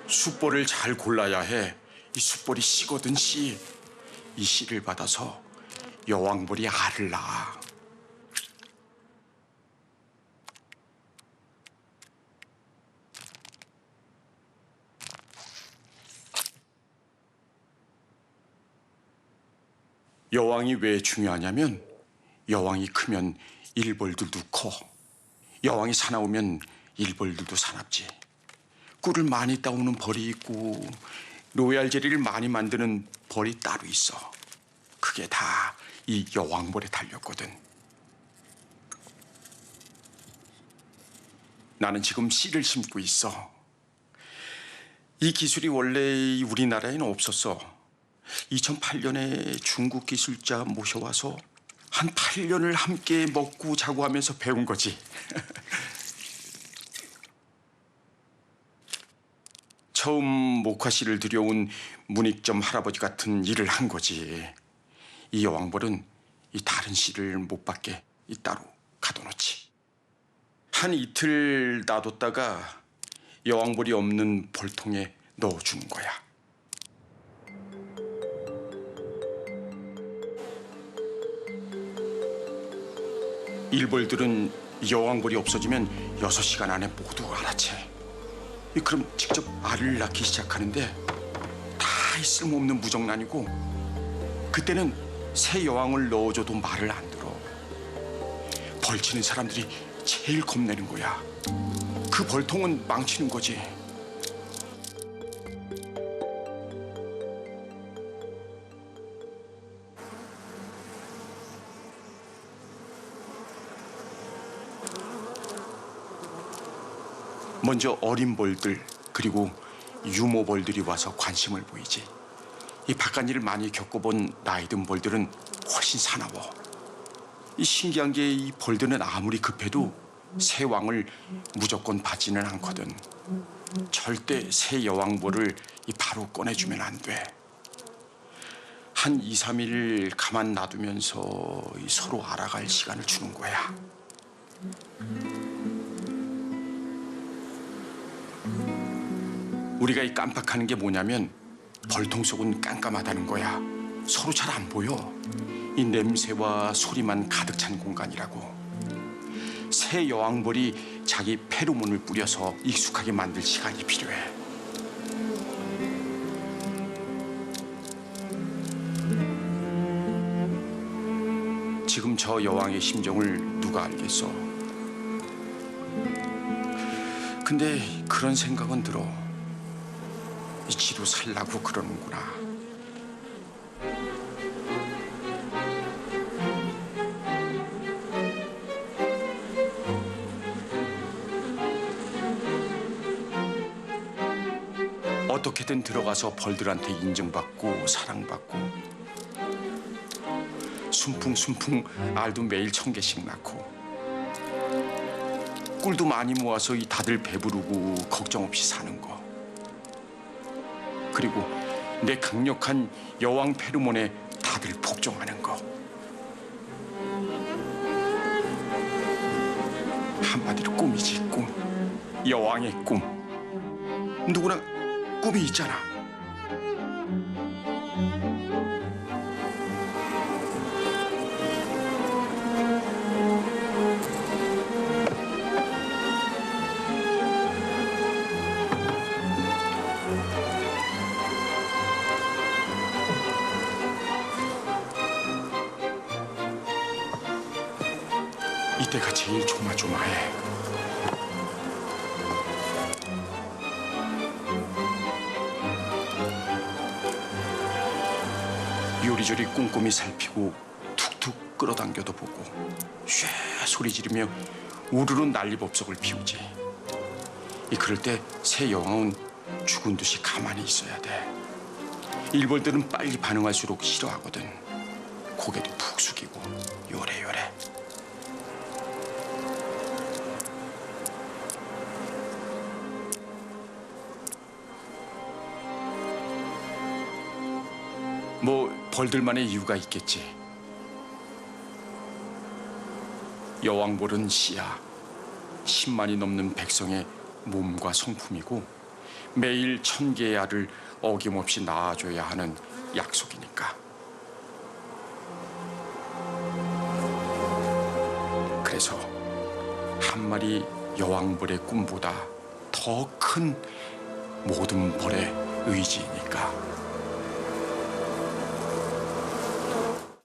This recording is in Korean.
숯볼을 잘 골라야 해. 이 숯볼이 씨거든 씨. 이 씨를 받아서 여왕벌이 알을 낳아. 여왕이 왜 중요하냐면 여왕이 크면 일벌들도 커. 여왕이 사나우면 일벌들도 사납지. 꿀을 많이 따오는 벌이 있고 로얄 젤리를 많이 만드는 벌이 따로 있어. 그게 다 이 여왕벌에 달렸거든. 나는 지금 씨를 심고 있어. 이 기술이 원래 우리나라에는 없었어. 2008년에 중국 기술자 모셔와서 한 8년을 함께 먹고 자고 하면서 배운 거지. 처음 목화씨를 들여온 문익점 할아버지 같은 일을 한 거지. 이 여왕벌은 이 다른 씨를 못 받게 따로 가둬놓지. 한 이틀 놔뒀다가 여왕벌이 없는 벌통에 넣어주는 거야. 일벌들은 여왕벌이 없어지면 6시간 안에 모두 알아채. 그럼 직접 알을 낳기 시작하는데 다 쓸모없는 무정란이고, 그때는 새 여왕을 넣어줘도 말을 안 들어. 벌치는 사람들이 제일 겁내는 거야. 그 벌통은 망치는 거지. 먼저 어린 벌들, 그리고 유모벌들이 와서 관심을 보이지. 이 바깥일을 많이 겪어본 나이든 벌들은 훨씬 사나워. 이 신기한 게 이 벌들은 아무리 급해도 새 왕을 무조건 받지는 않거든. 절대 새 여왕벌을 바로 꺼내주면 안 돼. 한 2, 3일 가만 놔두면서 서로 알아갈 시간을 주는 거야. 우리가 이 깜빡하는 게 뭐냐면 벌통 속은 깜깜하다는 거야. 서로 잘 안 보여. 이 냄새와 소리만 가득 찬 공간이라고. 새 여왕벌이 자기 페로몬을 뿌려서 익숙하게 만들 시간이 필요해. 지금 저 여왕의 심정을 누가 알겠어. 근데 그런 생각은 들어. 지도 살라고 그러는구나. 어떻게든 들어가서 벌들한테 인정받고 사랑받고 순풍순풍 알도 매일 1,000개씩 낳고 꿀도 많이 모아서 이 다들 배부르고 걱정 없이 사는 거. 그리고 내 강력한 여왕 페로몬에 다들 복종하는 거. 한마디로 꿈이지, 꿈. 여왕의 꿈. 누구나 꿈이 있잖아. 이때가 제일 조마조마해. 요리조리 꼼꼼히 살피고 툭툭 끌어당겨도 보고 쉐 소리 지르며 우르르 난리법석을 피우지. 그럴 때 새 여왕은 죽은 듯이 가만히 있어야 돼. 일벌들은 빨리 반응할수록 싫어하거든. 고개도 푹 숙이고 요래요래. 뭐 벌들만의 이유가 있겠지. 여왕벌은 씨야 10만이 넘는 백성의 몸과 성품이고 매일 1,000개의 알을 어김없이 낳아줘야 하는 약속이니까. 그래서 한 마리 여왕벌의 꿈보다 더 큰 모든 벌의 의지이니까.